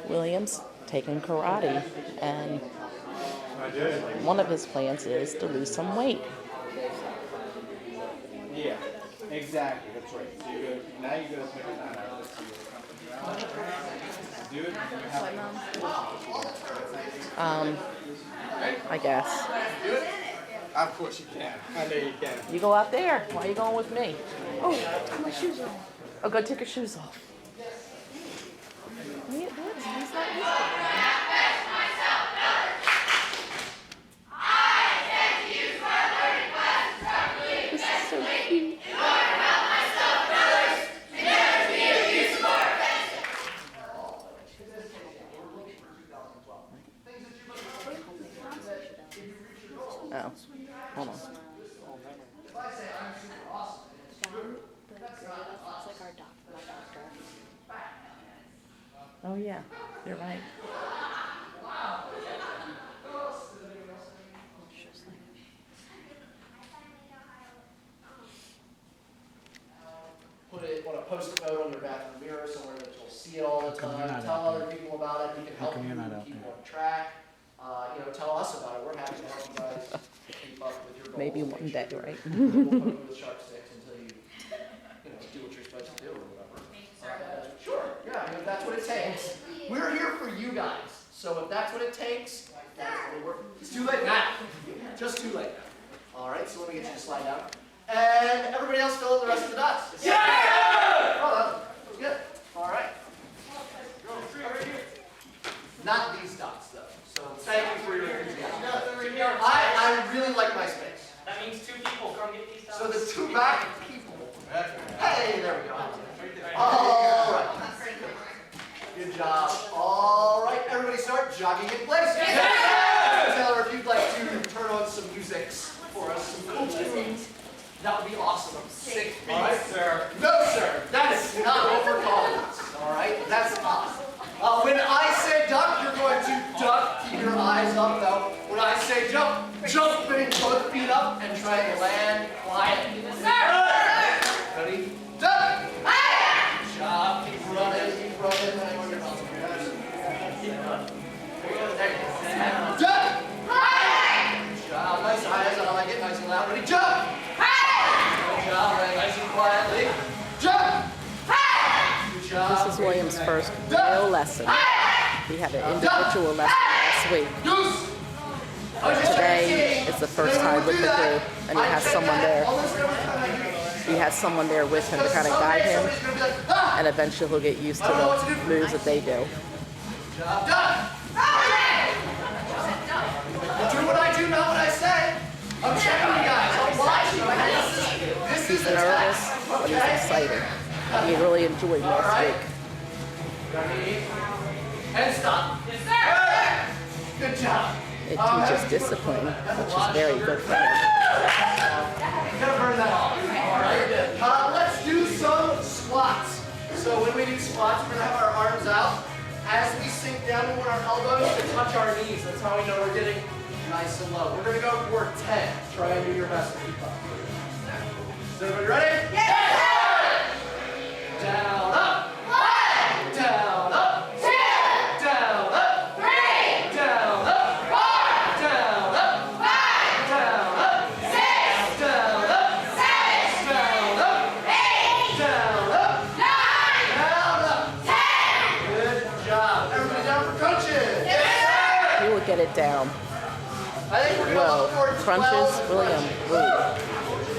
William's taking karate, and one of his plans is to lose some weight. Yeah, exactly. That's right. So you go, now you go pick that out. Let's see what comes. Do it. I guess. Do it. Of course you can. I know you can. You go out there. Why are you going with me? Oh, my shoes are off. Oh, go take your shoes off. He's not used to This is so cute. Oh, hold on. Oh yeah, you're right. Put it on a post-it note on your bathroom mirror somewhere that you'll see it all the time. Tell other people about it. We can help you keep on track. Tell us about it. We're happy to help you guys keep up with your goals. Maybe one day, right? We'll put you with sharp sticks until you do what you're supposed to do or whatever. Sure. Yeah. If that's what it takes. We're here for you guys. So if that's what it takes, that's what we work. It's too late now. Just too late now. All right. So let me get you to slide down. And everybody else fill in the rest of the dots. Yeah! Oh, that was good. All right. Not these dots, though. So thank you for your enthusiasm. I really like my space. That means 2 people come get these dots. So the 2 back people. Hey, there we go. All right. Good job. All right, everybody start jogging in place. Yeah! Taylor, if you'd like to turn on some music for us, some cool tunes, that would be awesome. 6 feet, All right, sir. No, sir. That is not what we're calling this. All right, that's awesome. When I say duck, you're going to duck. Keep your eyes up, though. When I say jump, jump, bring both feet up and try and land quietly. Ready? Duck. Good job. Keep running. Keep running. Keep running. There you go. Duck. Good job. Nice eyes. I like it. Nice and loud. Ready? Jump. Good job. Nice and quietly. Jump. This is William's first real lesson. He had an individual lesson last week. Today is the first time with the group, and he has someone there. He has someone there with him to kind of guide him, and eventually he'll get used to the moves that they do. Do what I do, not what I say. I'm checking you guys. I'm watching. He's nervous, but he's excited. He really enjoyed last week. Ready? And stop. Yes, sir. Good job. It teaches discipline, which is very good for him. Gotta burn that off. All right. Let's do some squats. So when we do squats, we're gonna have our arms out. As we sink down, we want our elbows to touch our knees. That's how we know we're getting nice and low. We're gonna go for 10. Try and do your best to keep up. Is everybody ready? Yes! Down, up. 1. Down, up. 2. Down, up. 3. Down, up. 4. Down, up. 5. Down, up. 6. Down, up. 7. Down, up. 8. Down, up. 9. Down, up. 10. Good job. Everybody down for crunches. Yes, sir. He will get it down. I think we're going to look for 12 crunches, William.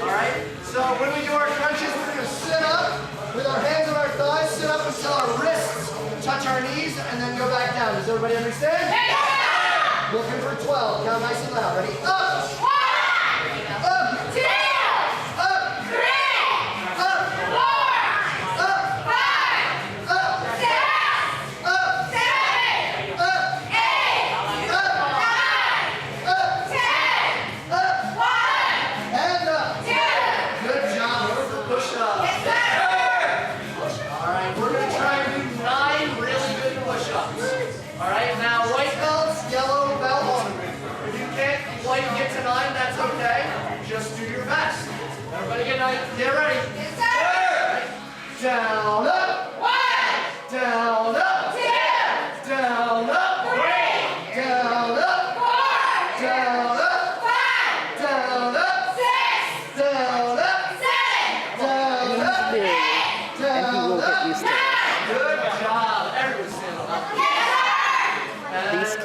All right. So when we do our crunches, we're going to sit up with our hands on our thighs, sit up until our wrists touch our knees, and then go back down. Does everybody understand? Yeah! Looking for 12. Count nice and loud. Ready? Up! 1! Up! 2! Up! 3! Up! 4! Up! 5! Up! 6! Up! 7! Up! 8! Up! 9! Up! 10! Up! 1! And up! 2! Good job. For push-ups. Yes, sir! All right, we're going to try and do 9 really good push-ups. All right, now white belts, yellow belt on. If you can't quite get to 9,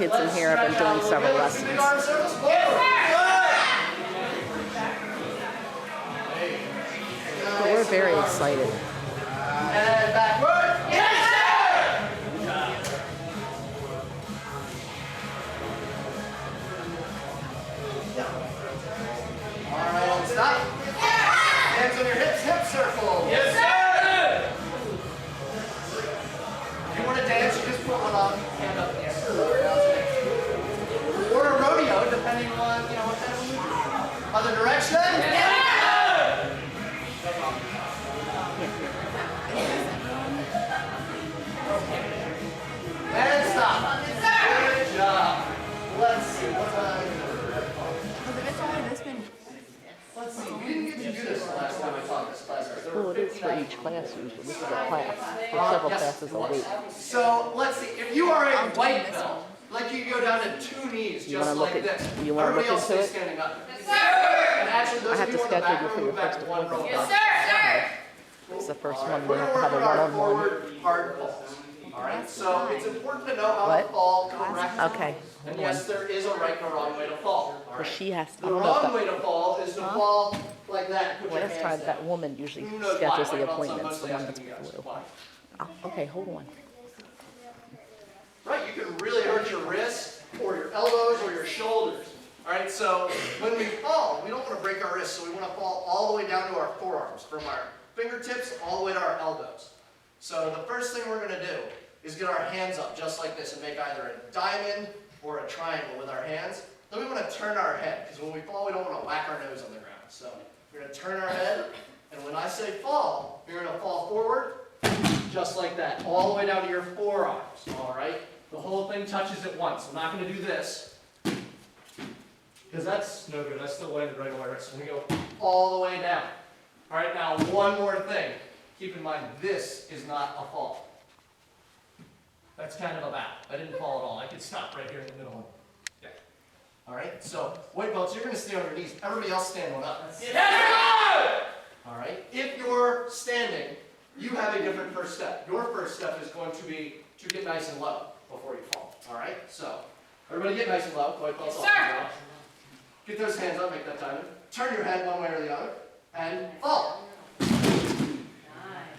kids in here have been doing several lessons. Big arm circles forward. So we're very excited. And backward. Yes, sir! All right, stop. Hands on your hips, hip circle. Yes, sir! If you want to dance, you just put one on, hand up there. Or a rodeo, depending on, what kind of move. Other direction. Yes, and stop. Good job. Let's see. Let's see. We didn't get to do this the last time I taught this class. Well, it is for each class usually. This is a class. For several classes a week. So let's see. If you are a white belt, like you go down to 2 knees, just like this. You want to look Everybody else into stays it? standing up. Yes, sir. And actually, those I have of to you on the back schedule you row, for your move back first one row. appointment. Yes, sir. It's the first All right, one. we're We have going to to have work a on our one-on-one. forward hard falls. All right, so it's important to know how What? to fall correctly. Okay. And yes, there is a right and a wrong way to fall. All But right. she has to. The wrong way to fall is to fall like that. Put Well, your that's hands why down. that woman usually Who knows schedules why? the White belts, I'm appointments, the mostly one that's asking you guys blue. why. Oh, okay, hold on. Right, you can really hurt your wrists or your elbows or your shoulders. All right, so when we fall, we don't want to break our wrists, so we want to fall all the way down to our forearms, from our fingertips all the way to our elbows. So the first thing we're going to do is get our hands up just like this and make either a diamond or a triangle with our hands. Then we want to turn our head, because when we fall, we don't want to whack our nose on the ground. So we're going to turn our head, and when I say fall, you're going to fall forward, just like that, all the way down to your forearms, all right? The whole thing touches at once. I'm not going to do this, because that's no good. I still landed right away. So we go all the way down. All right, now one more thing. Keep in mind, this is not a fall. That's kind of a bow. I didn't fall at all. I could stop right here in the middle. Yeah. All right, so white belts, you're going to stay on your knees. Everybody else stand one up. Yes. All right, if you're standing, you have a different first step. Your first step is going to be to get nice and low before you fall. All right, so everybody get nice and low. White belts off. Get those hands up, make that diamond. Turn your head one way or the other, and fall.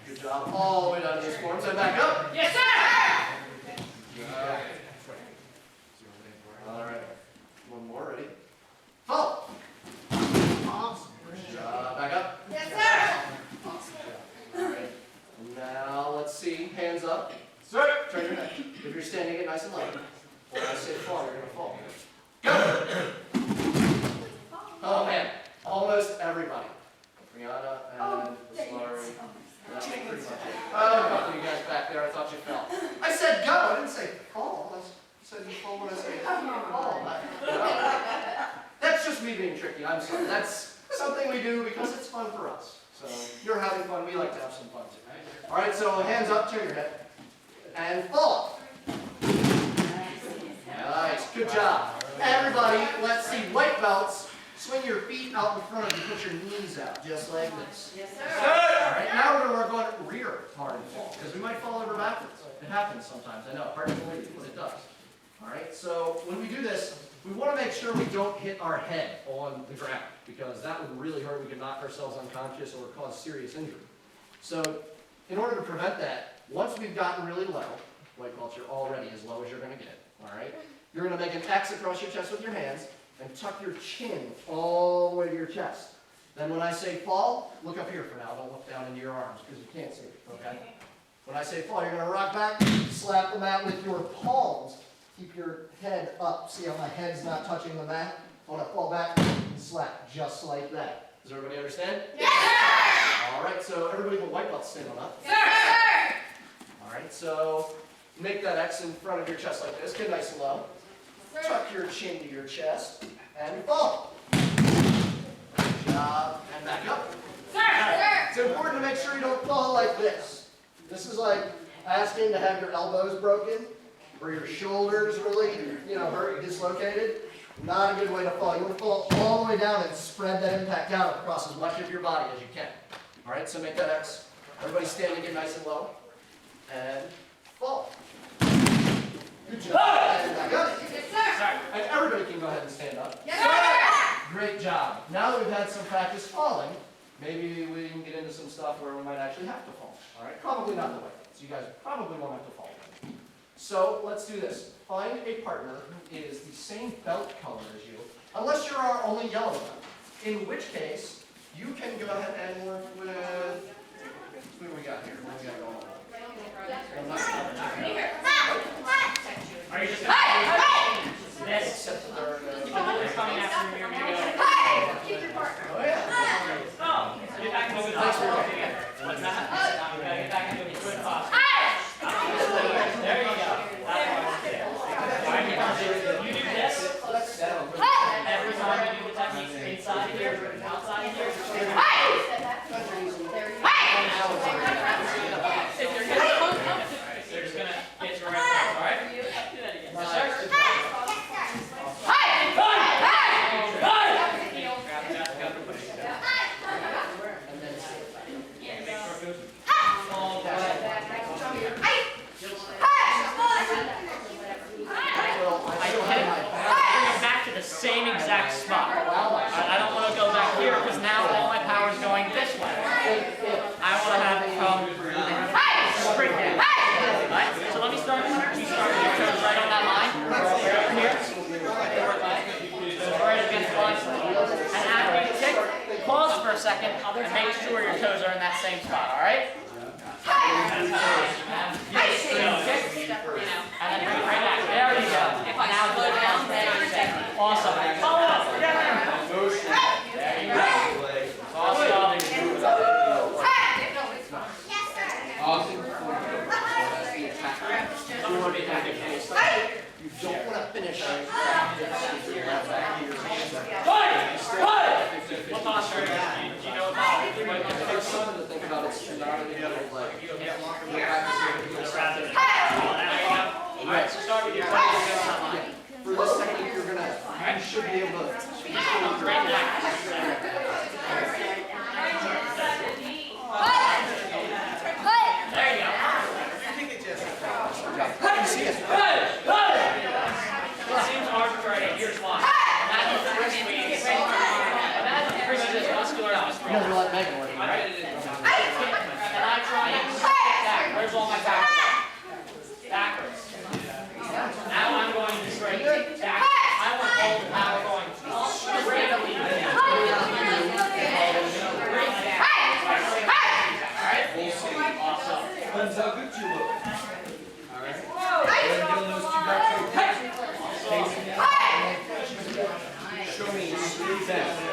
Good job. All the way down to your forms and back up. Yes, sir! All right. One more, ready? Fall. Good job. Back up. Yes, sir! All right. Now let's see. Hands up. Sir. Turn your head. If you're standing, get nice and low. When I say fall, you're going to fall. Go. Oh man, almost everybody. Brianna and Laurie. That's pretty much it. Oh, a couple of you guys back there, I thought you fell. I said go, I didn't say fall. I said you fall when I said fall. That's just me being tricky, I'm sorry. That's something we do because it's fun for us. So you're having fun, we like to have some fun too. All right, so hands up, turn your head, and fall. Nice, good job. Everybody, let's see, white belts. Swing your feet out in front of you, put your knees out, just like this. Yes, sir! All right, now we're going to work on rear hard fall, because we might fall over backwards. It happens sometimes, I know, hard to believe, but it does. All right, so when we do this, we want to make sure we don't hit our head on the ground, because that would really hurt. We could knock ourselves unconscious or cause serious injury. So in order to prevent that, once we've gotten really low, white belts, you're already as low as you're going to get. All right, you're going to make an X across your chest with your hands, and tuck your chin all the way to your chest. Then when I say fall, look up here for now. Don't look down into your arms because you can't see it, okay? When I say fall, you're going to rock back, slap the mat with your palms. Keep your head up. See how my head's not touching the mat? I want to fall back and slap just like that. Does everybody understand? Yes, sir! All right, so everybody with white belts stand on up. Yes, sir! All right, so make that X in front of your chest like this. Get nice and low. Tuck your chin to your chest and fall. Good job. And back up. Sir! It's important to make sure you don't fall like this. This is like asking to have your elbows broken or your shoulders really, hurt, dislocated. Not a good way to fall. You want to fall all the way down and spread that impact out across as much of your body as you can. All right, so make that X. Everybody standing, get nice and low. And fall. Good job. And back up. practice falling, maybe we can get into some stuff where we might actually have to fall. All right, probably not the way. So you guys probably won't have to fall. So let's do this. Find a partner who is the same belt color as you, unless you're our only yellow one. In which case, you can go ahead and work with, who do we got here? What do we got going on? Are you just going to this? Except that they're, It's coming after me. Keep your partner. oh yeah. Oh, get back into the hospital together. What's that? You gotta get back into a good hospital. There you go. Alright, you do this. Every time you do the technique inside of here, outside of here. If you're gonna pump up, they're just gonna get you right there, alright? Do that again. Yes, sir. Same exact spot. I don't want to go back here because now all my power is going this way. I want to have it come straight down. Right? So let me start. You start your toes right on that line. Right over here. Right against the line. And after you tick, pause for a second and make sure your toes are in that same spot. All right? And then bring it right back. There you go. Now go down. Awesome. Follow up. There you go. Awesome. Awesome. You don't want to finish. What posture? Do you know about There's something to think about. It's not a big Alright, so start with your toes. For this technique, you should be able to. Great back. There you go. You see it? It seems arbitrary. Here's why. Imagine the wrist squeeze. Imagine the wrist is muscular and You never let Megan work. right? And I try and stick back. Where's all my power? Backwards. Now I'm going to straight back. I want all the power going straight up. Alright? Awesome. Depends how good you look. Alright? Getting those two back to the Show me that.